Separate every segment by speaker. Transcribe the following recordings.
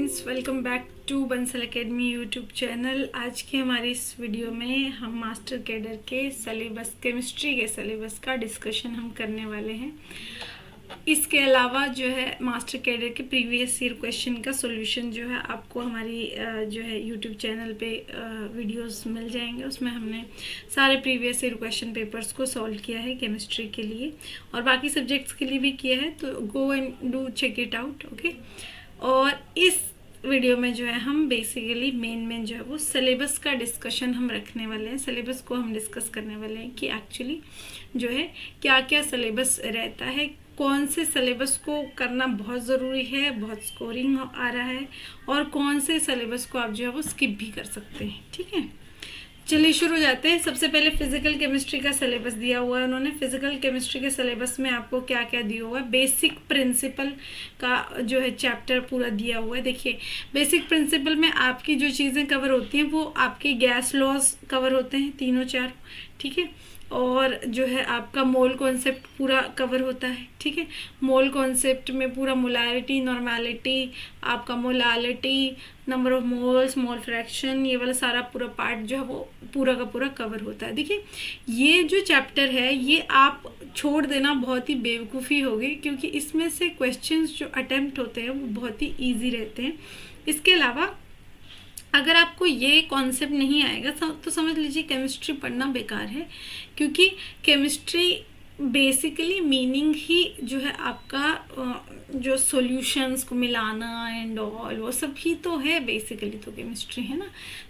Speaker 1: Friends, welcome back to Bansal academy YouTube channel. आज की हमारी इस वीडियो में हम मास्टर कैडर के सिलेबस, केमिस्ट्री के सिलेबस का डिस्कशन हम करने वाले हैं। इसके अलावा जो है मास्टर कैडर के प्रीवियस ईयर क्वेश्चन का सॉल्यूशन जो है आपको हमारी जो है यूट्यूब चैनल पे वीडियोस मिल जाएंगे। उसमें हमने सारे प्रीवियस ईयर क्वेश्चन पेपर्स को सॉल्व किया है केमिस्ट्री के लिए और बाकी सब्जेक्ट्स के लिए भी किया है, तो go and do check it out. Okay, और इस वीडियो में जो है हम बेसिकली मेन जो है वो सिलेबस का डिस्कशन हम रखने वाले हैं। सिलेबस को हम डिस्कस करने वाले हैं कि एक्चुअली जो है क्या क्या सिलेबस रहता है, कौन से सिलेबस को करना बहुत ज़रूरी है, बहुत स्कोरिंग आ रहा है, और कौन से सिलेबस को आप जो है वो स्किप भी कर सकते हैं। ठीक है, चलिए शुरू हो जाते हैं। सबसे पहले फिजिकल केमिस्ट्री का सिलेबस दिया हुआ है उन्होंने। फिजिकल केमिस्ट्री के सिलेबस में आपको क्या क्या दिया हुआ है, बेसिक प्रिंसिपल का जो है चैप्टर पूरा दिया हुआ है। देखिए, बेसिक प्रिंसिपल में आपकी जो चीज़ें कवर होती हैं वो आपके गैस लॉज कवर होते हैं, तीनों चार। ठीक है, और जो है आपका मोल कॉन्सेप्ट पूरा कवर होता है। ठीक है, मोल कॉन्सेप्ट में पूरा मोलैरिटी, नॉर्मेलिटी, आपका molality, number of moles, mole fraction, ये वाला सारा पूरा पार्ट जो है वो पूरा का पूरा कवर होता है। देखिए, ये जो चैप्टर है ये आप छोड़ देना बहुत ही बेवकूफ़ी होगी, क्योंकि इसमें से क्वेश्चंस जो अटेम्प्ट होते हैं वो बहुत ही ईजी रहते हैं। इसके अलावा अगर आपको ये कॉन्सेप्ट नहीं आएगा तो समझ लीजिए केमिस्ट्री पढ़ना बेकार है, क्योंकि केमिस्ट्री बेसिकली मीनिंग ही जो है आपका जो सॉल्यूशंस को मिलाना एंड ऑल, वो सब ही तो है बेसिकली, तो केमिस्ट्री है ना।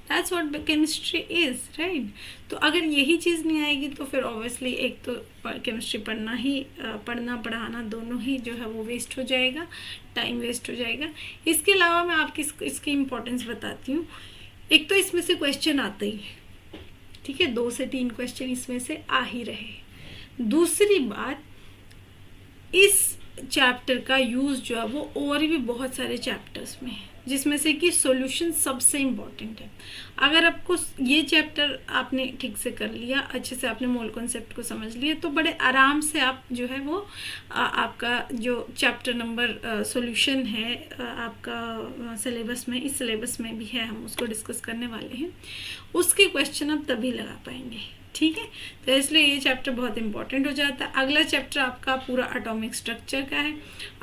Speaker 1: That's what chemistry is, right. तो अगर यही चीज़ नहीं आएगी तो फिर ऑब्वियसली एक तो केमिस्ट्री पढ़ना पढ़ाना दोनों ही जो है वो वेस्ट हो जाएगा, टाइम वेस्ट हो जाएगा। इसके अलावा मैं आपकी इसकी इम्पोर्टेंस बताती हूँ। एक तो इसमें से क्वेश्चन आते ही, ठीक है, 2 से 3 क्वेश्चन इसमें से आ ही रहे। दूसरी बात, इस चैप्टर का यूज़ जो है वो और भी बहुत सारे चैप्टर्स में है, जिसमें से कि सॉल्यूशन सबसे इम्पॉर्टेंट है। अगर आपको ये चैप्टर आपने ठीक से कर लिया, अच्छे से आपने मोल कॉन्सेप्ट को समझ लिया, तो बड़े आराम से आप जो है वो आपका जो चैप्टर नंबर सॉल्यूशन है आपका सिलेबस में, इस सिलेबस में भी है, हम उसको डिस्कस करने वाले हैं, उसके क्वेश्चन आप तभी लगा पाएंगे। ठीक है, तो इसलिए ये चैप्टर बहुत इंपॉर्टेंट हो जाता है। अगला चैप्टर आपका पूरा एटॉमिक स्ट्रक्चर का है।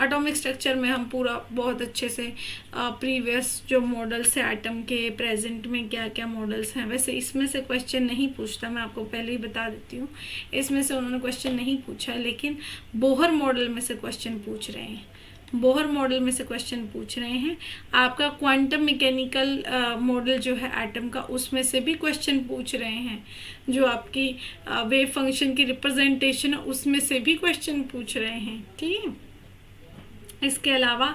Speaker 1: एटॉमिक स्ट्रक्चर में हम पूरा बहुत अच्छे से प्रीवियस जो मॉडल्स है एटम के, प्रेजेंट में क्या क्या मॉडल्स हैं, वैसे इसमें से क्वेश्चन नहीं पूछता, मैं आपको पहले ही बता देती हूँ, इसमें से उन्होंने क्वेश्चन नहीं पूछा, लेकिन बोहर मॉडल में से क्वेश्चन पूछ रहे हैं। बोहर मॉडल में से क्वेश्चन पूछ रहे हैं। आपका क्वांटम मैकेनिकल मॉडल जो है एटम का, उसमें से भी क्वेश्चन पूछ रहे हैं। जो आपकी वेव फंक्शन की रिप्रेजेंटेशन है उसमें से भी क्वेश्चन पूछ रहे हैं। ठीक है, इसके अलावा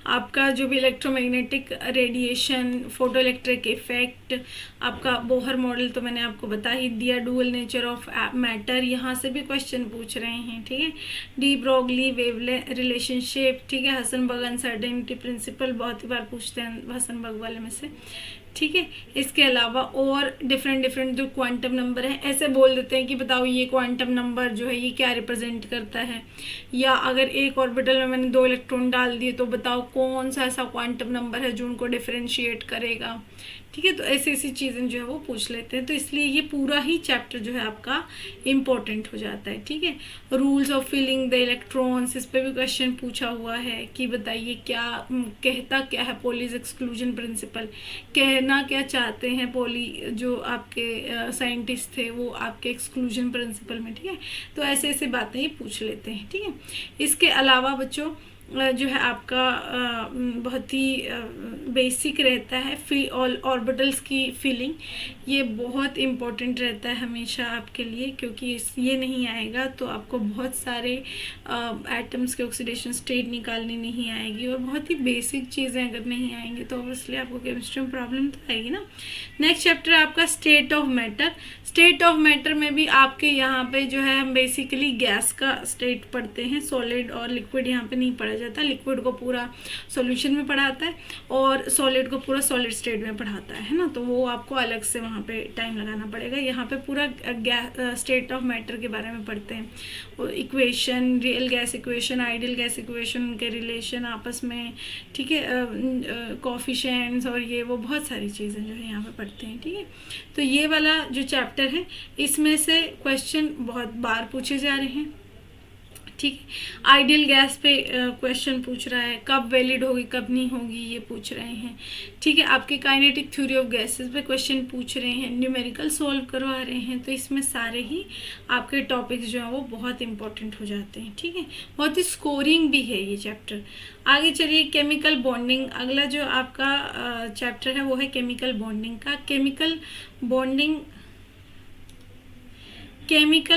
Speaker 1: आपका जो भी electromagnetic radiation, photo electric effect, आपका बोहर मॉडल तो मैंने आपको बता ही दिया। डुअल नेचर ऑफ मैटर, यहाँ से भी क्वेश्चन पूछ रहे हैं। ठीक है, डी ब्रोगली वेव रिलेशनशिप, ठीक है, हसनबर्ग अनसर्टेनिटी प्रिंसिपल बहुत ही बार पूछते हैं हसनबर्ग वाले में से। ठीक है, इसके अलावा और डिफरेंट जो क्वांटम नंबर हैं, ऐसे बोल देते हैं कि बताओ ये क्वांटम नंबर जो है ये क्या रिप्रेजेंट करता है, या अगर एक ऑर्बिटल में मैंने 2 इलेक्ट्रॉन डाल दिए तो बताओ कौन सा ऐसा क्वांटम नंबर है जो उनको डिफरेंशिएट करेगा। ठीक है, तो ऐसी चीज़ें जो है वो पूछ लेते हैं, तो इसलिए ये पूरा ही चैप्टर जो है आपका इम्पोर्टेंट हो जाता है। ठीक है, rules of filling the electrons, इस पर भी क्वेश्चन पूछा हुआ है कि बताइए क्या कहता क्या है पॉलीज एक्सक्लूजन प्रिंसिपल, कहना क्या चाहते हैं पॉली जो आपके साइंटिस्ट थे वो आपके एक्सक्लूजन प्रिंसिपल में। ठीक है, तो ऐसे बातें ही पूछ लेते हैं। ठीक है, इसके अलावा बच्चों जो है आपका बहुत ही बेसिक रहता है ऑर्बिटल्स की फीलिंग, ये बहुत इम्पोर्टेंट रहता है हमेशा आपके लिए, क्योंकि ये नहीं आएगा तो आपको बहुत सारे एटम्स के ऑक्सीडेशन स्टेट निकालनी नहीं आएगी, और बहुत ही बेसिक चीज़ें अगर नहीं आएंगी तो ऑब्वियसली आपको केमिस्ट्री में प्रॉब्लम तो आएगी ना। नेक्स्ट चैप्टर है आपका state of matter. State of matter में भी आपके यहाँ पे जो है हम बेसिकली गैस का स्टेट पढ़ते हैं, सॉलिड और लिक्विड यहाँ पे नहीं पढ़ा जाता है। लिक्विड को पूरा सॉल्यूशन में पढ़ाता है और सॉलिड को पूरा सॉलिड स्टेट में पढ़ाता है ना, तो वो आपको अलग से वहाँ पे टाइम लगाना पड़ेगा। यहाँ पे पूरा स्टेट ऑफ मैटर के बारे में पढ़ते हैं, equation, real gas equation, ideal gas equation, उनके रिलेशन आपस में, ठीक है, कोफिशिएंट्स और ये वो बहुत सारी चीज़ें जो है यहाँ पे पढ़ते हैं, ठीक है। तो ये वाला जो चैप्टर है इसमें से क्वेश्चन बहुत बार पूछे जा रहे हैं, ठीक है। आइडियल गैस पे क्वेश्चन पूछ रहा है, कब वैलिड होगी कब नहीं होगी ये पूछ रहे हैं, ठीक है। आपके काइनेटिक थ्योरी ऑफ गैसेस पे क्वेश्चन पूछ रहे हैं, न्यूमेरिकल सॉल्व करवा रहे हैं। तो इसमें सारे ही आपके टॉपिक्स जो हैं वो बहुत इंपॉर्टेंट हो जाते हैं, ठीक है। बहुत ही स्कोरिंग भी है ये चैप्टर। आगे चलिए, केमिकल बॉन्डिंग, अगला जो आपका चैप्टर है वो है केमिकल बॉन्डिंग का। केमिकल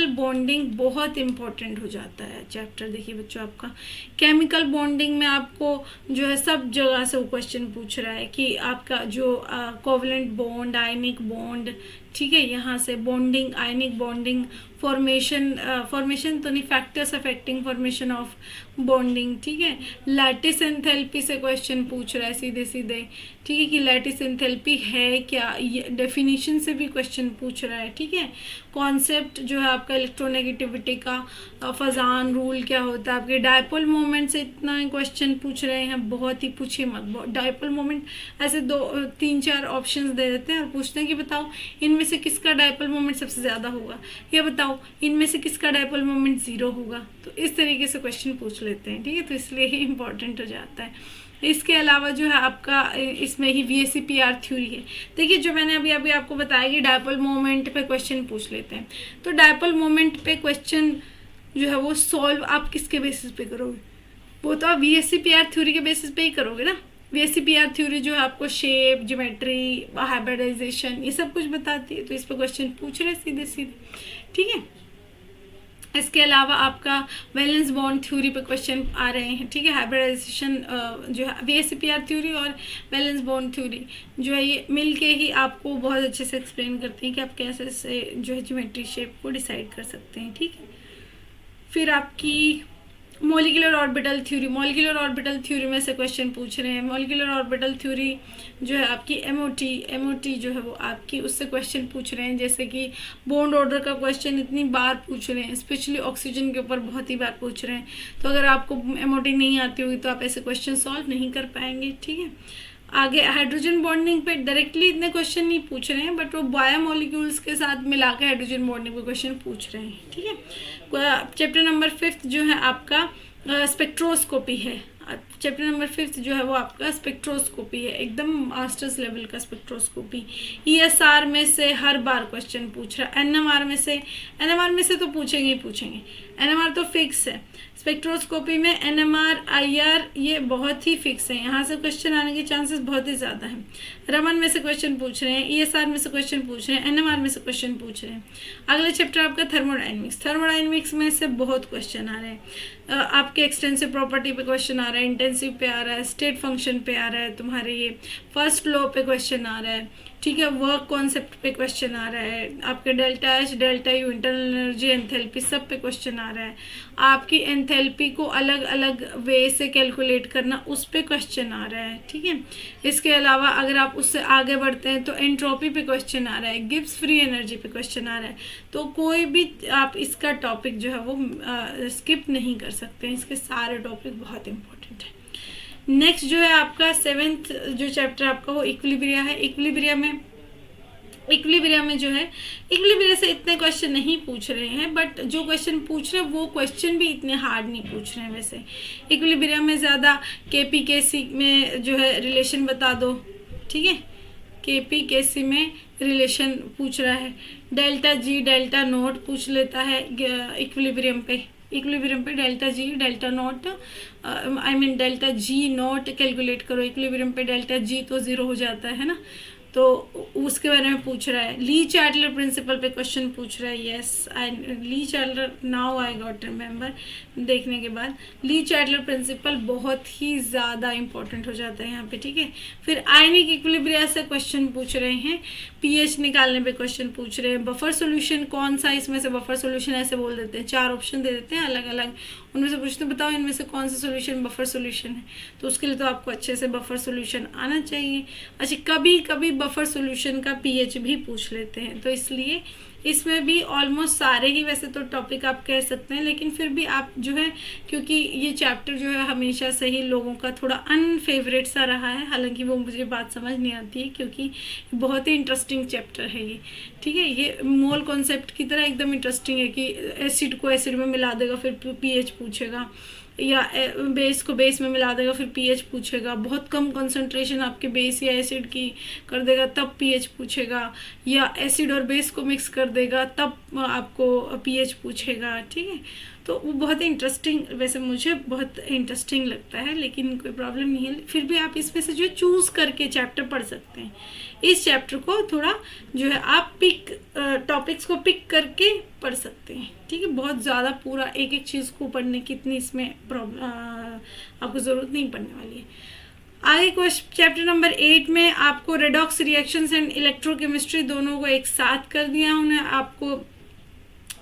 Speaker 1: बॉन्डिंग बहुत इंपॉर्टेंट हो जाता है चैप्टर। देखिए बच्चों, आपका केमिकल बॉन्डिंग में आपको जो है सब जगह से वो क्वेश्चन पूछ रहा है कि आपका जो कोवलेंट बॉन्ड, आयनिक बॉन्ड, ठीक है, यहाँ से बॉन्डिंग, आयनिक बॉन्डिंग, फॉर्मेशन तो नहीं, factors affecting formation of bonding, ठीक है। लैटिस एंथैल्पी से क्वेश्चन पूछ रहा है सीधे सीधे, ठीक है, कि लैटिस एंथैल्पी है क्या, ये डेफिनेशन से भी क्वेश्चन पूछ रहा है, ठीक है। कॉन्सेप्ट जो है आपका इलेक्ट्रोनेगेटिविटी का, फजान रूल क्या होता है, आपके डायपोल मोमेंट से इतना क्वेश्चन पूछ रहे हैं, बहुत ही पूछिए मत। डायपोल मोमेंट ऐसे 2-3-4 ऑप्शंस दे देते हैं और पूछते हैं कि बताओ इनमें से किसका डायपोल मोमेंट सबसे ज़्यादा होगा, या बताओ इनमें से किसका डायपोल मोमेंट 0 होगा। तो इस तरीके से क्वेश्चन पूछ लेते हैं, ठीक है, तो इसलिए ही इम्पॉर्टेंट हो जाता है। इसके अलावा जो है आपका इसमें ही VSEPR थ्योरी है। देखिए, जो मैंने अभी आपको बताया कि डायपोल मोमेंट पे क्वेश्चन पूछ लेते हैं, तो डायपोल मोमेंट पे क्वेश्चन जो है वो सॉल्व आप किसके बेसिस पे करोगे, वो तो आप VSEPR थ्योरी के बेसिस पे ही करोगे ना। VSEPR थ्योरी जो है आपको शेप, ज्योमेट्री, हाइब्रिडाइजेशन ये सब कुछ बताती है, तो इस पर क्वेश्चन पूछ रहे सीधे सीधे, ठीक है। इसके अलावा आपका वैलेंस बॉन्ड थ्योरी पे क्वेश्चन आ रहे हैं, ठीक है। हाइब्रिडाइजेशन जो है VSEPR थ्योरी और वैलेंस बॉन्ड थ्योरी जो है ये मिलके ही आपको बहुत अच्छे से एक्सप्लेन करते हैं कि आप कैसे से जो है ज्योमेट्री शेप को डिसाइड कर सकते हैं, ठीक है। फिर आपकी मॉलिक्यूलर ऑर्बिटल थ्योरी में से क्वेश्चन पूछ रहे हैं। मॉलिक्यूलर ऑर्बिटल थ्योरी जो है आपकी MOT जो है वो आपकी उससे क्वेश्चन पूछ रहे हैं, जैसे कि बॉन्ड ऑर्डर का क्वेश्चन इतनी बार पूछ रहे हैं, स्पेशली ऑक्सीजन के ऊपर बहुत ही बार पूछ रहे हैं। तो अगर आपको MOT नहीं आती होगी तो आप ऐसे क्वेश्चन सॉल्व नहीं कर पाएंगे, ठीक है। आगे हाइड्रोजन बॉन्डिंग पे डायरेक्टली इतने क्वेश्चन नहीं पूछ रहे हैं, बट वो बायोमोलिक्यूल्स के साथ मिला के हाइड्रोजन बॉन्डिंग पे क्वेश्चन पूछ रहे हैं, ठीक है। चैप्टर नंबर 5 जो है आपका स्पेक्ट्रोस्कोपी है। चैप्टर नंबर 5 जो है वो आपका स्पेक्ट्रोस्कोपी है, एकदम मास्टर्स लेवल का स्पेक्ट्रोस्कोपी। ESR में से हर बार क्वेश्चन पूछ रहा है। NMR में से तो पूछेंगे ही पूछेंगे, NMR तो फिक्स है। स्पेक्ट्रोस्कोपी में NMR, IR ये बहुत ही फिक्स है, यहाँ से क्वेश्चन आने के चांसेस बहुत ही ज़्यादा हैं। रमन में से क्वेश्चन पूछ रहे हैं, ESR में से क्वेश्चन पूछ रहे हैं, NMR में से क्वेश्चन पूछ रहे हैं। अगला चैप्टर आपका थर्मोडायनेमिक्स में से बहुत क्वेश्चन आ रहे हैं। आपके एक्सटेंसिव प्रॉपर्टी पे क्वेश्चन आ रहा है, इंटेंसिव पे आ रहा है, स्टेट फंक्शन पे आ रहा है, तुम्हारे ये फर्स्ट लॉ पे क्वेश्चन आ रहा है, ठीक है। वर्क कॉन्सेप्ट पे क्वेश्चन आ रहा है, आपके delta H, delta U, internal energy, enthalpy सब पे क्वेश्चन आ रहा है। आपकी एंथैल्पी को अलग अलग वे से कैलकुलेट करना, उस पे क्वेश्चन आ रहा है, ठीक है। इसके अलावा अगर आप उससे आगे बढ़ते हैं तो एंट्रोपी पे क्वेश्चन आ रहा है, गिब्स फ्री एनर्जी पे क्वेश्चन आ रहा है। तो कोई भी आप इसका टॉपिक जो है वो स्किप नहीं कर सकते हैं, इसके सारे टॉपिक बहुत इंपॉर्टेंट है। नेक्स्ट जो है आपका 7th जो चैप्टर आपका वो इक्विलिब्रिया है। इक्विलिब्रिया में जो है, इक्विलिब्रिया से इतने क्वेश्चन नहीं पूछ रहे हैं, बट जो क्वेश्चन पूछ रहे हैं वो क्वेश्चन भी इतने हार्ड नहीं पूछ रहे हैं। वैसे इक्विलिब्रिया में ज़्यादा KP/KC में जो है रिलेशन बता दो, ठीक है। KP/KC में रिलेशन पूछ रहा है, डेल्टा G, डेल्टा नोट पूछ लेता है इक्विलिब्रियम पे delta G, delta naught, delta G note calculate करो। इक्विलिब्रियम पे डेल्टा G तो 0 हो जाता है ना, तो उसके बारे में पूछ रहा है। ली चार्टलर प्रिंसिपल पे क्वेश्चन पूछ रहा है। Yes, I Le Chatelier, now I got remember, देखने के बाद ली चार्टलर प्रिंसिपल बहुत ही ज़्यादा इंपॉर्टेंट हो जाता है यहाँ पे, ठीक है। फिर आयनिक इक्विलिब्रिया से क्वेश्चन पूछ रहे हैं, पीएच निकालने पे क्वेश्चन पूछ रहे हैं। बफर सॉल्यूशन कौन सा, इसमें से बफर सॉल्यूशन ऐसे बोल देते हैं, 4 ऑप्शन दे देते हैं अलग अलग, उनमें से पूछते हैं बताओ इनमें से कौन सा सॉल्यूशन बफर सॉल्यूशन है। तो उसके लिए तो आपको अच्छे से बफर सॉल्यूशन आना चाहिए। अच्छा, कभी कभी बफर सॉल्यूशन का पीएच भी पूछ लेते हैं, तो इसलिए इसमें भी ऑलमोस्ट सारे ही वैसे तो टॉपिक आप कह सकते हैं, लेकिन फिर भी आप जो है, क्योंकि ये चैप्टर जो है हमेशा से ही लोगों का थोड़ा अनफेवरेट सा रहा है, हालांकि वो मुझे बात समझ नहीं आती है क्योंकि बहुत ही इंटरेस्टिंग चैप्टर है ये, ठीक है। ये मोल कॉन्सेप्ट की तरह एकदम इंटरेस्टिंग है कि एसिड को एसिड में मिला देगा फिर पीएच पूछेगा, या बेस को बेस में मिला देगा फिर पीएच पूछेगा, बहुत कम कंसंट्रेशन आपके बेस या एसिड की कर देगा तब पीएच पूछेगा, या एसिड और बेस को मिक्स कर देगा तब आपको पीएच पूछेगा, ठीक है। तो वो बहुत ही इंटरेस्टिंग, वैसे मुझे बहुत इंटरेस्टिंग लगता है, लेकिन कोई प्रॉब्लम नहीं है, फिर भी आप इसमें से जो चूज़ करके चैप्टर पढ़ सकते हैं। इस चैप्टर को थोड़ा जो है आप टॉपिक्स को पिक करके पढ़ सकते हैं, ठीक है। बहुत ज़्यादा पूरा एक एक चीज़ को पढ़ने की इतनी इसमें आपको ज़रूरत नहीं पड़ने वाली है। आगे क्वेश्चन चैप्टर नंबर 8 में आपको रेडॉक्स रिएक्शंस एंड इलेक्ट्रोकेमिस्ट्री दोनों को एक साथ कर दिया उन्हें। आपको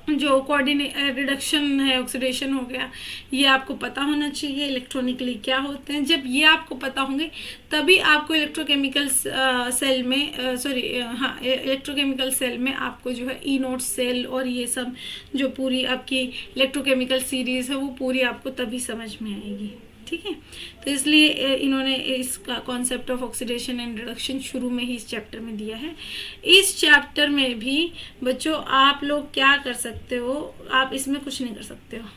Speaker 1: जो रिडक्शन है, ऑक्सीडेशन हो गया, ये आपको पता होना चाहिए, इलेक्ट्रॉनिकली क्या होते हैं। जब ये आपको पता होंगे तभी आपको इलेक्ट्रोकेमिकल सेल में इलेक्ट्रोकेमिकल सेल में आपको जो है ई नोट सेल और ये सब जो पूरी आपकी इलेक्ट्रोकेमिकल सीरीज़ है वो पूरी आपको तभी समझ में आएगी, ठीक है। तो इसलिए इन्होंने इसका concept of oxidation and reduction शुरू में ही इस चैप्टर में दिया है। इस चैप्टर में भी बच्चों आप लोग क्या कर सकते हो, आप इसमें कुछ नहीं कर सकते हो,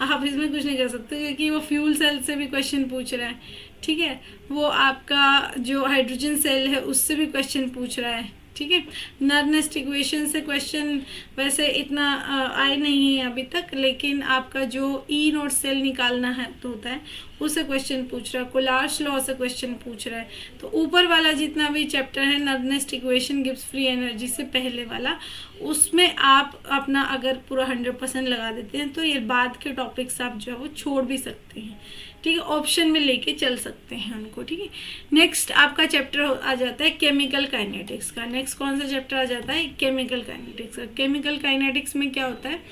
Speaker 1: आप इसमें कुछ नहीं कर सकते क्योंकि वो फ्यूल सेल से भी क्वेश्चन पूछ रहा है, ठीक है। वो आपका जो हाइड्रोजन सेल है उससे भी क्वेश्चन पूछ रहा है, ठीक है। नर्नेस्ट इक्वेशन से क्वेश्चन वैसे इतना आए नहीं है अभी तक, लेकिन आपका जो ई नोट सेल निकालना है तो होता है उससे क्वेश्चन पूछ रहा है। कोलार्स लॉ से क्वेश्चन पूछ रहा है। तो ऊपर वाला जितना भी चैप्टर है नर्नेस्ट इक्वेशन गिव्स फ्री एनर्जी से पहले वाला, उसमें आप अपना अगर पूरा 100% लगा देते हैं तो ये बाद के टॉपिक्स आप जो है वो छोड़ भी सकते हैं, ठीक है। ऑप्शन में लेके चल सकते हैं उनको, ठीक है। नेक्स्ट आपका चैप्टर आ जाता है केमिकल काइनेटिक्स का। नेक्स्ट कौन सा चैप्टर आ जाता है? केमिकल काइनेटिक्स का। केमिकल काइनेटिक्स में क्या होता है?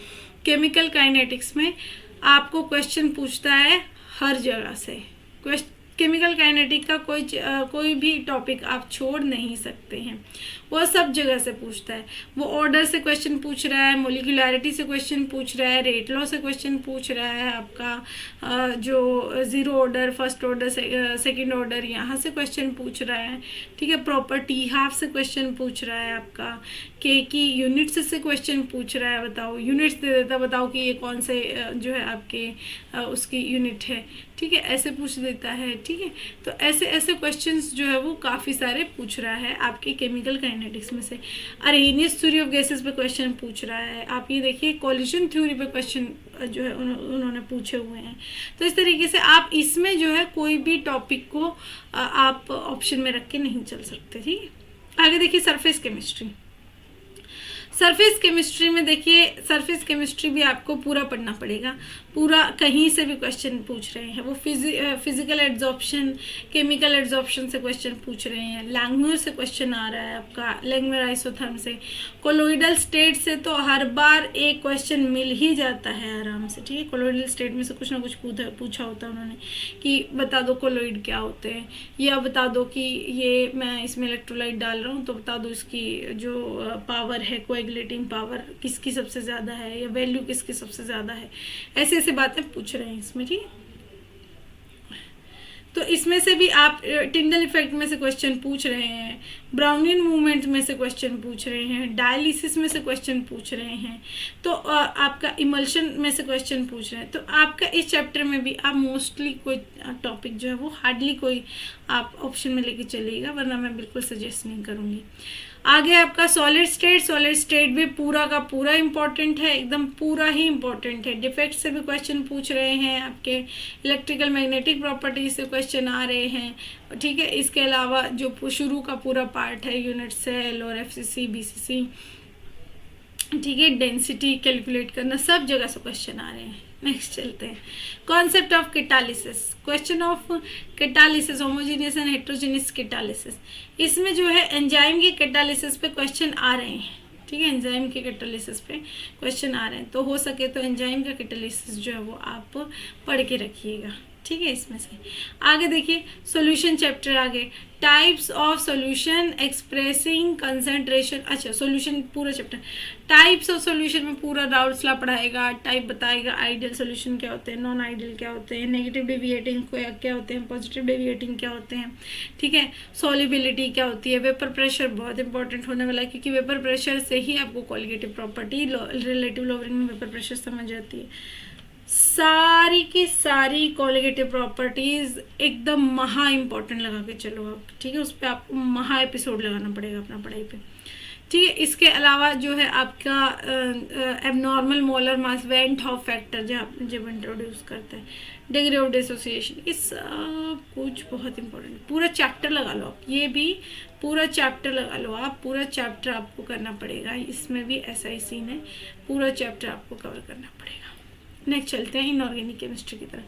Speaker 1: केमिकल काइनेटिक्स में आपको क्वेश्चन पूछता है हर जगह से। केमिकल काइनेटिक का कोई भी टॉपिक आप छोड़ नहीं सकते हैं, वो सब जगह से पूछता है। वो ऑर्डर से क्वेश्चन पूछ रहा है, मोलिकुलैरिटी से क्वेश्चन पूछ रहा है, रेट लॉ से क्वेश्चन पूछ रहा है, आपका जो zero order, first order, second order यहाँ से क्वेश्चन पूछ रहा है, ठीक है। प्रॉपर्टी हाफ से क्वेश्चन पूछ रहा है, आपका के की यूनिट्स से क्वेश्चन पूछ रहा है। बताओ यूनिट्स दे देता, बताओ कि ये कौन से जो है आपके उसकी यूनिट है, ठीक है, ऐसे पूछ देता है, ठीक है। तो ऐसे ऐसे क्वेश्चंस जो है वो काफ़ी सारे पूछ रहा है आपके केमिकल काइनेटिक्स में से। अरेनियस थ्योरी ऑफ गैसेस पे क्वेश्चन पूछ रहा है। आप ये देखिए कोलिजन थ्योरी पे क्वेश्चन जो है उन्होंने पूछे हुए हैं। तो इस तरीके से आप इसमें जो है कोई भी टॉपिक को आप ऑप्शन में रख के नहीं चल सकते, ठीक है। आगे देखिए सरफेस केमिस्ट्री। सरफेस केमिस्ट्री में देखिए, सरफेस केमिस्ट्री भी आपको पूरा पढ़ना पड़ेगा, पूरा कहीं से भी क्वेश्चन पूछ रहे हैं। वो फिजिकल एड्जॉर्प्शन, केमिकल एड्जॉर्प्शन से क्वेश्चन पूछ रहे हैं, लैंगमुयर से क्वेश्चन आ रहा है आपका, लैंगमुयर आइसोथर्म से, कोलोइडल स्टेट से तो हर बार एक क्वेश्चन मिल ही जाता है आराम से, ठीक है। कोलोइडल स्टेट में से कुछ ना कुछ पूछा होता है उन्होंने कि बता दो कोलोइड क्या होते हैं, या बता दो कि ये मैं इसमें इलेक्ट्रोलाइट डाल रहा हूँ तो बता दो इसकी जो पावर है, कोएगुलेटिंग पावर किसकी सबसे ज़्यादा है, या वैल्यू किसकी सबसे ज़्यादा है, ऐसे ऐसे बातें पूछ रहे हैं इसमें, ठीक है। तो इसमें से भी आप टिंडल इफेक्ट में से क्वेश्चन पूछ रहे हैं, ब्राउनियन मूवमेंट में से क्वेश्चन पूछ रहे हैं, डायलिसिस में से क्वेश्चन पूछ रहे हैं, तो आपका इमल्शन में से क्वेश्चन पूछ रहे हैं। तो आपका इस चैप्टर में भी आप मोस्टली कोई टॉपिक जो है वो हार्डली कोई आप ऑप्शन में लेके चलिएगा, वरना मैं बिल्कुल सजेस्ट नहीं करूँगी। आगे आपका सॉलिड स्टेट भी पूरा का पूरा इंपॉर्टेंट है, एकदम पूरा ही इंपॉर्टेंट है। डिफेक्ट से भी क्वेश्चन पूछ रहे हैं, आपके इलेक्ट्रिकल मैग्नेटिक प्रॉपर्टीज से क्वेश्चन आ रहे हैं, ठीक है। इसके अलावा जो शुरू का पूरा पार्ट है, यूनिट सेल और एफसीसी बीसीसी, ठीक है, डेंसिटी कैलकुलेट करना, सब जगह से क्वेश्चन आ रहे हैं। नेक्स्ट चलते हैं, concept of catalysis. Question of catalysis, homogeneous and heterogeneous catalysis. इसमें जो है एंजाइम की कैटालिसिस पे क्वेश्चन आ रहे हैं, ठीक है, एंजाइम के कैटालिसिस पे क्वेश्चन आ रहे हैं, तो हो सके तो एंजाइम का कैटालिसिस जो है वो आप पढ़ के रखिएगा, ठीक है। इसमें से आगे देखिए, सॉल्यूशन चैप्टर, आगे types of solution expressing concentration. अच्छा, सॉल्यूशन पूरा चैप्टर, टाइप्स ऑफ सॉल्यूशन में पूरा राउल्ट्सला पढ़ाएगा, टाइप बताएगा, आइडियल सॉल्यूशन क्या होते हैं, नॉन आइडियल क्या होते हैं, नेगेटिव डेविएटिंग क्या होते हैं, पॉजिटिव डेविएटिंग क्या होते हैं, ठीक है, सॉल्युबिलिटी क्या होती है, वेपर प्रेशर बहुत इंपॉर्टेंट होने वाला है, क्योंकि वेपर प्रेशर से ही आपको कॉलिगेटिव प्रॉपर्टी, रिलेटिव लोअरिंग में वेपर प्रेशर समझ आती है। सारी की सारी कॉलिगेटिव प्रॉपर्टीज एकदम महा इम्पोर्टेंट लगा के चलो आप, ठीक है। उस पर आपको महा एपिसोड लगाना पड़ेगा अपना पढ़ाई पे, ठीक है। इसके अलावा जो है आपका abnormal molar mass, went half factor जब इंट्रोड्यूस करते हैं, डिग्री ऑफ डिसोसिएशन, इस कुछ बहुत इंपॉर्टेंट, पूरा चैप्टर लगा लो आप, ये भी पूरा चैप्टर लगा लो आप, पूरा चैप्टर आपको करना पड़ेगा। इसमें भी ऐसा ही सीन है, पूरा चैप्टर आपको कवर करना पड़ेगा। नेक्स्ट चलते हैं इनऑर्गेनिक केमिस्ट्री की तरफ।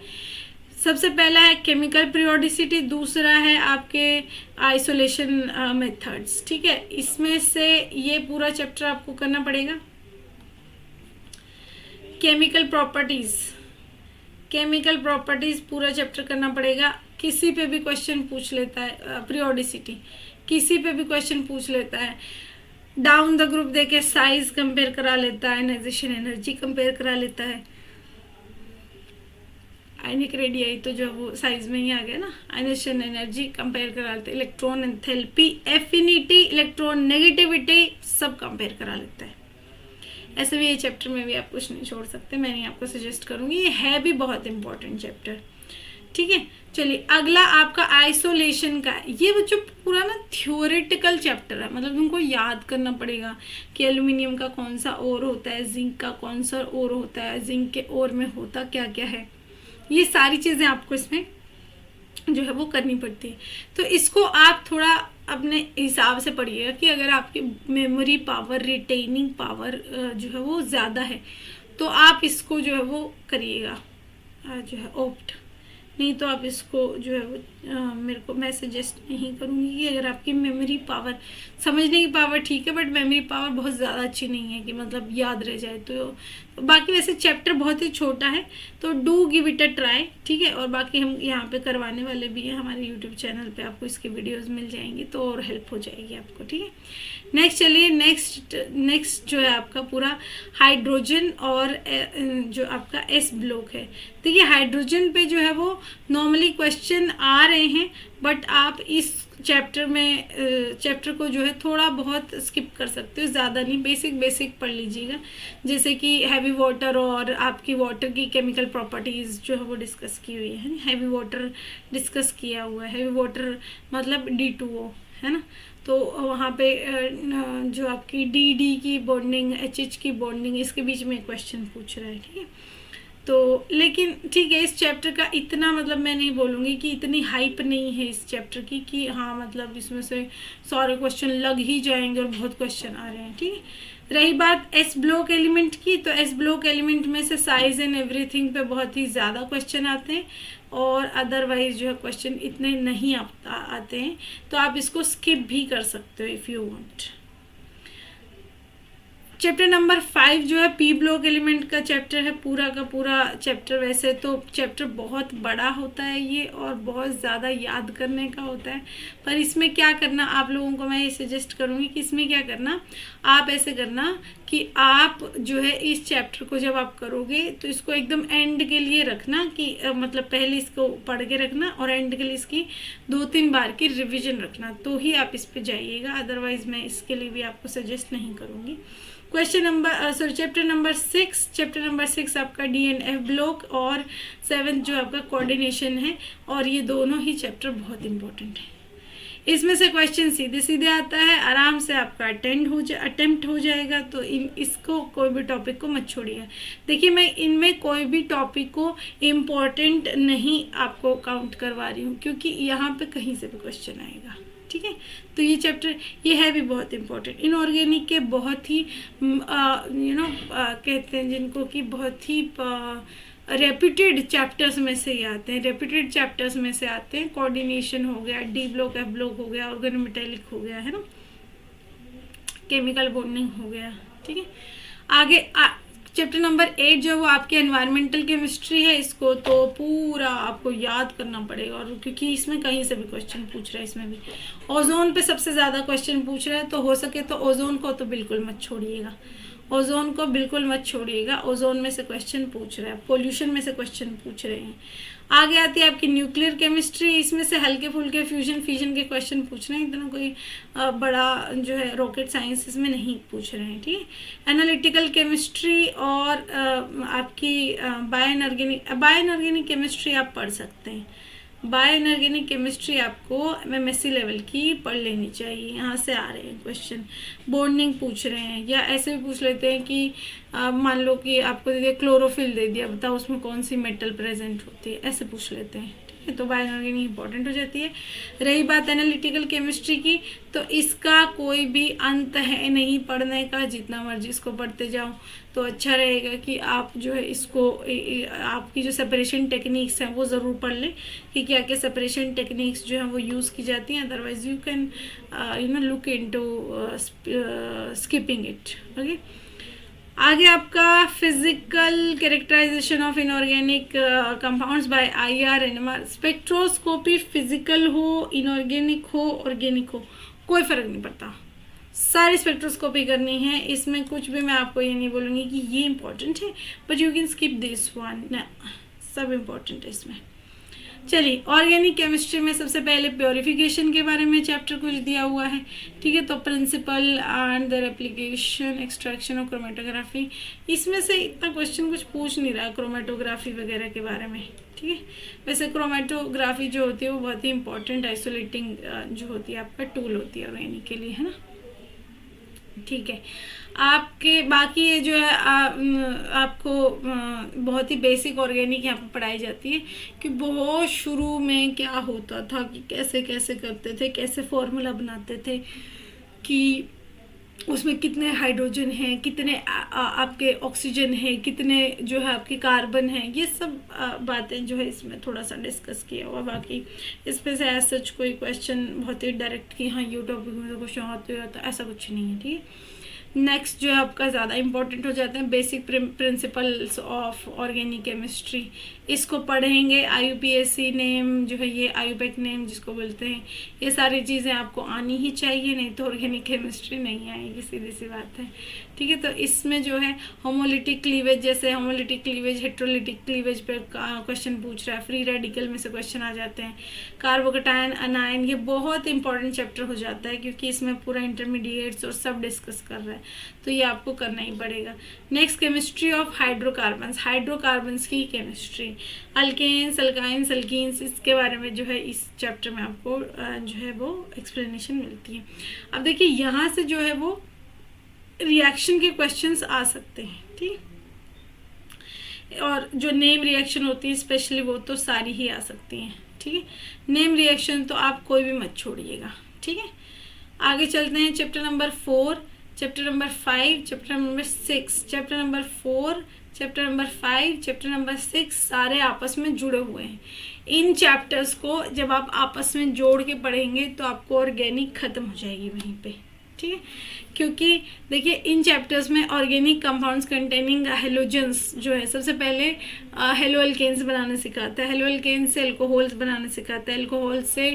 Speaker 1: सबसे पहला है केमिकल पीरियोडिसिटी, दूसरा है आपके आइसोलेशन मेथड्स, ठीक है। इसमें से ये पूरा चैप्टर आपको करना पड़ेगा। केमिकल प्रॉपर्टीज पूरा चैप्टर करना पड़ेगा। किसी पे भी क्वेश्चन पूछ लेता है, पीरियोडिसिटी किसी पे भी क्वेश्चन पूछ लेता है, डाउन द ग्रुप देके साइज कंपेयर करा लेता है, आयनाइजेशन एनर्जी कंपेयर करा लेता है, आयनिक रेडियाई तो जो वो साइज में ही आ गया ना, आयनाइजेशन एनर्जी कंपेयर करा लेते हैं, electron enthalpy, affinity, electron negativity, सब कंपेयर करा लेता है। ऐसे भी ये चैप्टर में भी आप कुछ नहीं छोड़ सकते, मैं नहीं आपको सजेस्ट करूंगी, ये है भी बहुत इंपॉर्टेंट चैप्टर, ठीक है। चलिए अगला आपका आइसोलेशन का, ये बच्चों पूरा ना थ्योरेटिकल चैप्टर है, मतलब तुमको याद करना पड़ेगा कि एल्यूमिनियम का कौन सा ओर होता है, जिंक का कौन सा ओर होता है, जिंक के ओर में होता क्या क्या है, ये सारी चीज़ें आपको इसमें जो है वो करनी पड़ती है। तो इसको आप थोड़ा अपने हिसाब से पढ़िएगा कि अगर आपकी मेमोरी पावर, रिटेनिंग पावर जो है वो ज़्यादा है तो आप इसको जो है वो करिएगा, जो है ऑप्ट, नहीं तो आप इसको जो है वो मैं सजेस्ट नहीं करूँगी कि अगर आपकी मेमोरी पावर, समझने की पावर ठीक है बट मेमोरी पावर बहुत ज़्यादा अच्छी नहीं है कि मतलब याद रह जाए, तो बाकी वैसे चैप्टर बहुत ही छोटा है, तो do give it a try, ठीक है। और बाकी हम यहाँ पे करवाने वाले भी हैं, हमारे यूट्यूब चैनल पे आपको इसके वीडियोस मिल जाएंगी, तो और हेल्प हो जाएगी आपको, ठीक है। नेक्स्ट चलिए, नेक्स्ट जो है आपका पूरा हाइड्रोजन और जो आपका एस ब्लॉक है। देखिए हाइड्रोजन पे जो है वो नॉर्मली क्वेश्चन आ रहे हैं, बट आप इस चैप्टर को जो है थोड़ा बहुत स्किप कर सकते हो, ज़्यादा नहीं, बेसिक पढ़ लीजिएगा। जैसे कि हैवी वाटर और आपकी वाटर की केमिकल प्रॉपर्टीज़ जो है वो डिस्कस की हुई है, हैवी वाटर डिस्कस किया हुआ है, हैवी वाटर मतलब D2O है ना, तो वहाँ पे जो आपकी डी की बॉन्डिंग, HH की बॉन्डिंग, इसके बीच में क्वेश्चन पूछ रहा है, ठीक है। तो लेकिन ठीक है, इस चैप्टर का इतना मतलब मैं नहीं बोलूँगी कि इतनी हाइप नहीं है इस चैप्टर की कि हाँ मतलब इसमें से सारे क्वेश्चन लग ही जाएंगे और बहुत क्वेश्चन आ रहे हैं, ठीक है। रही बात एस ब्लॉक एलिमेंट की, तो एस ब्लॉक एलिमेंट में से साइज एंड एवरीथिंग पे बहुत ही ज़्यादा क्वेश्चन आते हैं और अदरवाइज जो है क्वेश्चन इतने नहीं आते हैं, तो आप इसको स्किप भी कर सकते हो if you want. Chapter number 5 जो है पी ब्लॉक एलिमेंट का चैप्टर है, पूरा का पूरा चैप्टर। वैसे तो चैप्टर बहुत बड़ा होता है ये और बहुत ज़्यादा याद करने का होता है, पर इसमें क्या करना आप लोगों को मैं ये सजेस्ट करूँगी कि इसमें क्या करना, आप ऐसे करना कि आप जो है इस चैप्टर को जब आप करोगे तो इसको एकदम एंड के लिए रखना कि मतलब पहले इसको पढ़ के रखना और एंड के लिए इसकी 2-3 बार की रिवीजन रखना, तो ही आप इस पे जाइएगा, अदरवाइज मैं इसके लिए भी आपको सजेस्ट नहीं करूँगी। चैप्टर नंबर 6 आपका D&F ब्लॉक और 7th जो आपका कोऑर्डिनेशन है, और ये दोनों ही चैप्टर बहुत इंपॉर्टेंट है। इसमें से क्वेश्चन सीधे सीधे आता है, आराम से आपका अटेम्प्ट हो जाएगा। तो इसको कोई भी टॉपिक को मत छोड़िए। देखिए मैं इनमें कोई भी टॉपिक को इम्पोर्टेंट नहीं आपको काउंट करवा रही हूँ, क्योंकि यहाँ पे कहीं से भी क्वेश्चन आएगा, ठीक है। तो ये चैप्टर ये है भी बहुत इम्पोर्टेंट। इनऑर्गेनिक के बहुत ही कहते हैं जिनको कि बहुत ही रेप्यूटेड चैप्टर्स में से ही आते हैं, रेप्यूटेड चैप्टर्स में से आते हैं। कोऑर्डिनेशन हो गया, डी ब्लॉक, एफ ब्लॉक हो गया, ऑर्गेनोमेटेलिक हो गया, है ना, केमिकल बॉन्डिंग हो गया, ठीक है। आगे चैप्टर नंबर 8 जो वो आपके एनवायरमेंटल केमिस्ट्री है, इसको तो पूरा आपको याद करना पड़ेगा, और क्योंकि इसमें कहीं से भी क्वेश्चन पूछ रहा है। इसमें भी ओजोन पे सबसे ज़्यादा क्वेश्चन पूछ रहा है, तो हो सके तो ओजोन को तो बिल्कुल मत छोड़िएगा, ओजोन को बिल्कुल मत छोड़िएगा। ओजोन में से क्वेश्चन पूछ रहा है, पोल्यूशन में से क्वेश्चन पूछ रहे हैं। आगे आती है आपकी न्यूक्लियर केमिस्ट्री, इसमें से हल्के फुल्के फ्यूजन फिजन के क्वेश्चन पूछ रहे हैं, इतना कोई बड़ा जो है रॉकेट साइंस इसमें नहीं पूछ रहे हैं, ठीक है। एनालिटिकल केमिस्ट्री और आपकी बायोइनऑर्गेनिक केमिस्ट्री आप पढ़ सकते हैं। बायोइनऑर्गेनिक केमिस्ट्री आपको MSc लेवल की पढ़ लेनी चाहिए। यहाँ से आ रहे हैं क्वेश्चन, बॉन्डिंग पूछ रहे हैं, या ऐसे भी पूछ लेते हैं कि मान लो कि आपको दे दिया क्लोरोफिल दे दिया, बताओ उसमें कौन सी मेटल प्रेजेंट होती है, ऐसे पूछ लेते हैं, ठीक है। तो बायोइनऑर्गेनिक इंपॉर्टेंट हो जाती है। रही बात एनालिटिकल केमिस्ट्री की, तो इसका कोई भी अंत है नहीं पढ़ने का, जितना मर्जी इसको पढ़ते जाओ तो अच्छा रहेगा कि आप जो है इसको आपकी जो सेपरेशन टेक्निक्स हैं वो ज़रूर पढ़ लें कि क्या क्या सेपरेशन टेक्निक्स जो हैं वो यूज़ की जाती हैं। Otherwise you can look into skipping it, okay. आगे आपका physical characterization of inorganic compounds by IR NMR। Spectroscopy physical हो, इनऑर्गेनिक हो, ऑर्गेनिक हो, कोई फ़र्क नहीं पड़ता, सारी स्पेक्ट्रोस्कोपी करनी है। इसमें कुछ भी मैं आपको ये नहीं बोलूँगी कि ये इंपॉर्टेंट है, but you can skip this one, ना, सब इम्पॉर्टेंट है इसमें। चलिए, ऑर्गेनिक केमिस्ट्री में सबसे पहले प्योरिफिकेशन के बारे में चैप्टर कुछ दिया हुआ है, ठीक है। तो principle and their application, extraction और क्रोमेटोग्राफी, इसमें से इतना क्वेश्चन कुछ पूछ नहीं रहा क्रोमेटोग्राफी वगैरह के बारे में, ठीक है। वैसे क्रोमेटोग्राफी जो होती है वो बहुत ही इंपॉर्टेंट आइसोलेटिंग जो होती है आपका टूल होती है ऑर्गेनिक के लिए, है ना, ठीक है। आपके बाकी ये जो है आपको बहुत ही बेसिक ऑर्गेनिक यहाँ पर पढ़ाई जाती है कि बहुत शुरू में क्या होता था, कि कैसे कैसे करते थे, कैसे फॉर्मूला बनाते थे, कि उसमें कितने हाइड्रोजन हैं, कितने आपके ऑक्सीजन हैं, कितने जो है आपके कार्बन हैं, ये सब बातें जो है इसमें थोड़ा सा डिस्कस किया हुआ। बाकी इस पे से एज सच कोई क्वेश्चन बहुत ही डायरेक्ट कि हाँ ये टॉपिक में तो क्वेश्चन होते हो, तो ऐसा कुछ नहीं है, ठीक है। नेक्स्ट जो है आपका ज़्यादा इंपॉर्टेंट हो जाते हैं basic principles of organic chemistry, इसको पढ़ेंगे। IUPAC नेम जो है ये IUPAC नेम जिसको बोलते हैं, ये सारी चीज़ें आपको आनी ही चाहिए, नहीं तो ऑर्गेनिक केमिस्ट्री नहीं आएगी, सीधी सी बात है, ठीक है। तो इसमें जो है होमोलिटिक क्लीवेज, जैसे होमोलिटिक क्लीवेज, हेट्रोलिटिक क्लीवेज पे क्वेश्चन पूछ रहा है, फ्री रेडिकल में से क्वेश्चन आ जाते हैं, कार्बोकैटायन, अनायन, ये बहुत इंपॉर्टेंट चैप्टर हो जाता है क्योंकि इसमें पूरा इंटरमीडिएट्स और सब डिस्कस कर रहा है, तो ये आपको करना ही पड़ेगा। Next, chemistry of hydrocarbons, hydrocarbons की केमिस्ट्री, अल्केन्स, अल्काइंस, अल्कीन्स, इसके बारे में जो है इस चैप्टर में आपको जो है वो एक्सप्लेनेशन मिलती है। अब देखिए यहाँ से जो है वो रिएक्शन के क्वेश्चंस आ सकते हैं, ठीक, और जो नेम रिएक्शन होती है स्पेशली वो तो सारी ही आ सकती हैं, ठीक है। नेम रिएक्शन तो आप कोई भी मत छोड़िएगा, ठीक है। आगे चलते हैं chapter number 4, chapter number 5, chapter number 6, chapter number 4, chapter number 5, chapter number 6 सारे आपस में जुड़े हुए हैं। इन चैप्टर्स को जब आप आपस में जोड़ के पढ़ेंगे तो आपको ऑर्गेनिक खत्म हो जाएगी वहीं पे, ठीक है। क्योंकि देखिए इन चैप्टर्स में ऑर्गेनिक कंपाउंड्स कंटेनिंग हेलोजेंस जो है सबसे पहले हेलो एल्केन्स बनाना सिखाता है, हेलो एल्केन्स से एल्कोहल्स बनाना सिखाता है, एल्कोहल से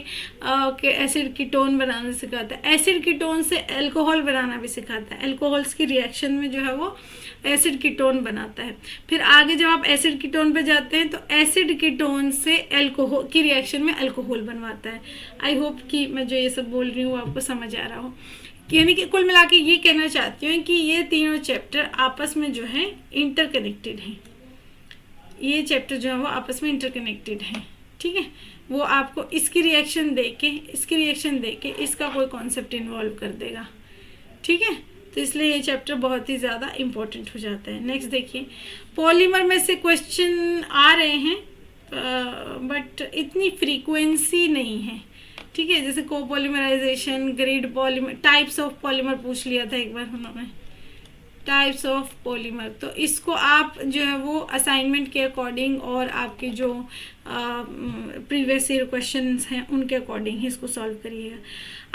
Speaker 1: एसिड कीटोन बनाना सिखाता है, एसिड कीटोन से एल्कोहल बनाना भी सिखाता है, एल्कोहल्स की रिएक्शन में जो है वो एसिड कीटोन बनाता है। फिर आगे जब आप एसिड कीटोन पे जाते हैं तो एसिड कीटोन से एल्कोहल की रिएक्शन में अल्कोहल बनवाता है। आई होप कि मैं जो ये सब बोल रही हूँ आपको समझ आ रहा हो। यानी कि कुल मिला के ये कहना चाहती हूँ कि ये तीनों चैप्टर आपस में जो है इंटरकनेक्टेड हैं, ये चैप्टर जो है वो आपस में इंटरकनेक्टेड हैं, ठीक है। वो आपको इसकी रिएक्शन दे के इसका कोई कॉन्सेप्ट इन्वॉल्व कर देगा, ठीक है। तो इसलिए ये चैप्टर बहुत ही ज़्यादा इम्पोर्टेंट हो जाता है। नेक्स्ट देखिए, पॉलीमर में से क्वेश्चन आ रहे हैं बट इतनी फ्रीक्वेंसी नहीं है, ठीक है। जैसे copolymerisation, grid polymer, types of polymer पूछ लिया था एक बार उन्होंने, टाइप्स ऑफ पॉलीमर। तो इसको आप जो है वो असाइनमेंट के अकॉर्डिंग और आपके जो प्रीवियस ईयर क्वेश्चंस हैं उनके अकॉर्डिंग ही इसको सॉल्व करिएगा।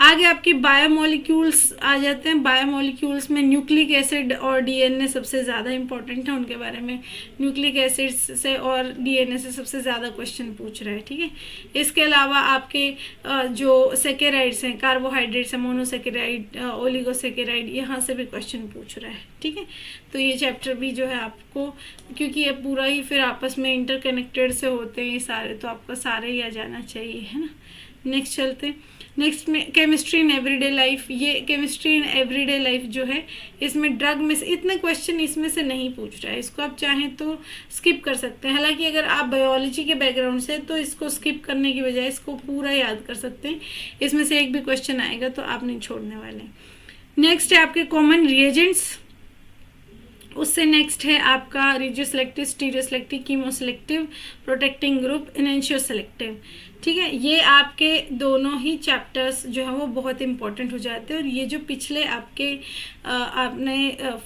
Speaker 1: आगे आपकी बायोमोलिक्यूल्स आ जाते हैं। बायोमोलिक्यूल्स में न्यूक्लिक एसिड और डीएनए सबसे ज़्यादा इंपॉर्टेंट है, उनके बारे में न्यूक्लिक एसिड से और डीएनए से सबसे ज़्यादा क्वेश्चन पूछ रहा है, ठीक है। इसके अलावा आपके जो सेकेराइड्स हैं, कार्बोहाइड्रेट्स हैं, मोनोसेकेराइड, ओलिगोसेकेराइड, यहाँ से भी क्वेश्चन पूछ रहा है, ठीक है। तो ये चैप्टर भी जो है आपको, क्योंकि ये पूरा ही फिर आपस में इंटरकनेक्टेड से होते हैं ये सारे, तो आपका सारे ही आ जाना चाहिए, है ना। नेक्स्ट चलते हैं। नेक्स्ट में केमिस्ट्री इन एवरीडे लाइफ। ये केमिस्ट्री इन एवरीडे लाइफ जो है, इसमें ड्रग में से इतने क्वेश्चन इसमें से नहीं पूछ रहा है, इसको आप चाहें तो स्किप कर सकते हैं। हालांकि अगर आप बायोलॉजी के बैकग्राउंड से तो इसको स्किप करने की बजाय इसको पूरा याद कर सकते हैं, इसमें से एक भी क्वेश्चन आएगा तो आप नहीं छोड़ने वाले। नेक्स्ट है आपके कॉमन रिएजेंट्स। उससे नेक्स्ट है आपका radio selective, stereo selective, chemo selective, protecting group, enantio selective, ठीक है। ये आपके दोनों ही चैप्टर्स जो है वो बहुत इंपॉर्टेंट हो जाते हैं। और ये जो पिछले आपके आपने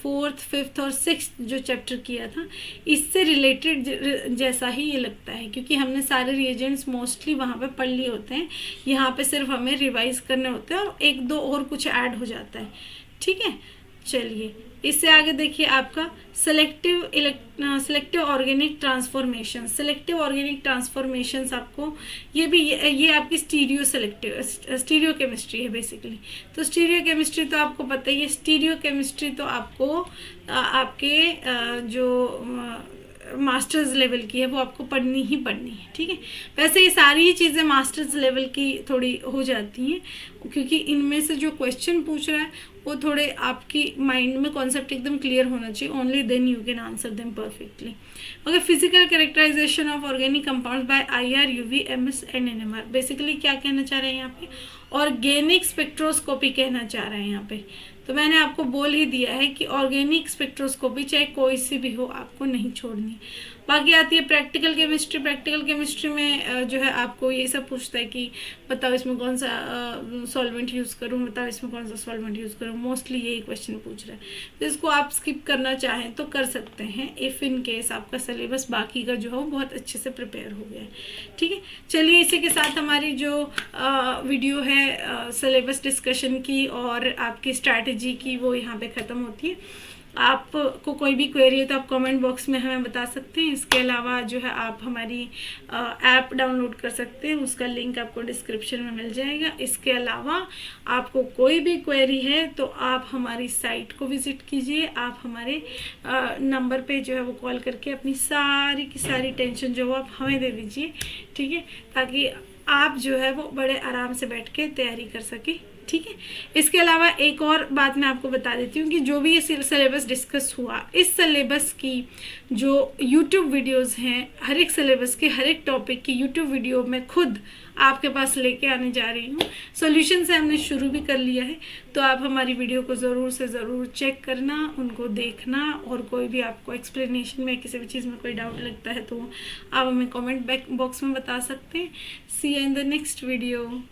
Speaker 1: 4th, 5th और 6th जो चैप्टर किया था, इससे रिलेटेड जैसा ही ये लगता है, क्योंकि हमने सारे रिएजेंट्स मोस्टली वहाँ पे पढ़ लिए होते हैं। यहाँ पे सिर्फ हमें रिवाइज करने होते हैं और एक दो और कुछ ऐड हो जाता है, ठीक है। चलिए इससे आगे देखिए आपका selective organic transformation. Selective organic transformations आपको ये आपकी स्टीरियो केमिस्ट्री है बेसिकली। तो स्टीरियो केमिस्ट्री तो आपको पता ही है। स्टीरियो केमिस्ट्री तो आपको आपके जो मास्टर्स लेवल की है वो आपको पढ़नी ही पढ़नी है, ठीक है। वैसे ये सारी ही चीज़ें मास्टर्स लेवल की थोड़ी हो जाती हैं, क्योंकि इनमें से जो क्वेश्चन पूछ रहा है वो थोड़े आपकी माइंड में कॉन्सेप्ट एकदम क्लियर होना चाहिए, only then you can answer them perfectly. Okay, physical characterization of organic compounds by IR, UV, MS and NMR। Basically क्या कहना चाह रहे हैं यहाँ पे, ऑर्गेनिक स्पेक्ट्रोस्कोपी कहना चाह रहे हैं यहाँ पे। तो मैंने आपको बोल ही दिया है कि ऑर्गेनिक स्पेक्ट्रोस्कोपी चाहे कोई सी भी हो आपको नहीं छोड़नी। बाकी आती है प्रैक्टिकल केमिस्ट्री। प्रैक्टिकल केमिस्ट्री में जो है आपको ये सब पूछता है कि बताओ इसमें कौन सा सॉल्वेंट यूज़ करूँ, बताओ इसमें कौन सा सॉल्वेंट यूज़ करूँ, मोस्टली यही क्वेश्चन पूछ रहा है। तो इसको आप स्किप करना चाहें तो कर सकते हैं, इफ़ इन केस आपका सिलेबस बाकी का जो है वो बहुत अच्छे से प्रिपेयर हो गया है, ठीक है। चलिए इसी के साथ हमारी जो वीडियो है सिलेबस डिस्कशन की और आपकी स्ट्रैटेजी की वो यहाँ पे ख़त्म होती है। आपको कोई भी क्वेरी है तो आप कमेंट बॉक्स में हमें बता सकते हैं। इसके अलावा जो है आप हमारी ऐप डाउनलोड कर सकते हैं, उसका लिंक आपको डिस्क्रिप्शन में मिल जाएगा। इसके अलावा आपको कोई भी क्वेरी है तो आप हमारी साइट को विज़िट कीजिए, आप हमारे नंबर पे जो है वो कॉल करके अपनी सारी की सारी टेंशन जो है आप हमें दे दीजिए, ठीक है, ताकि आप जो है वो बड़े आराम से बैठ के तैयारी कर सकें, ठीक है। इसके अलावा एक और बात मैं आपको बता देती हूँ कि जो भी ये सिलेबस डिस्कस हुआ, इस सिलेबस की जो YouTube वीडियोस हैं, हर एक सिलेबस के हर एक टॉपिक की YouTube वीडियो मैं खुद आपके पास लेके आने जा रही हूँ। सॉल्यूशन से हमने शुरू भी कर लिया है, तो आप हमारी वीडियो को ज़रूर से ज़रूर चेक करना, उनको देखना, और कोई भी आपको एक्सप्लेनेशन में किसी भी चीज़ में कोई डाउट लगता है तो आप हमें कमेंट बॉक्स में बता सकते हैं। See you in the next video.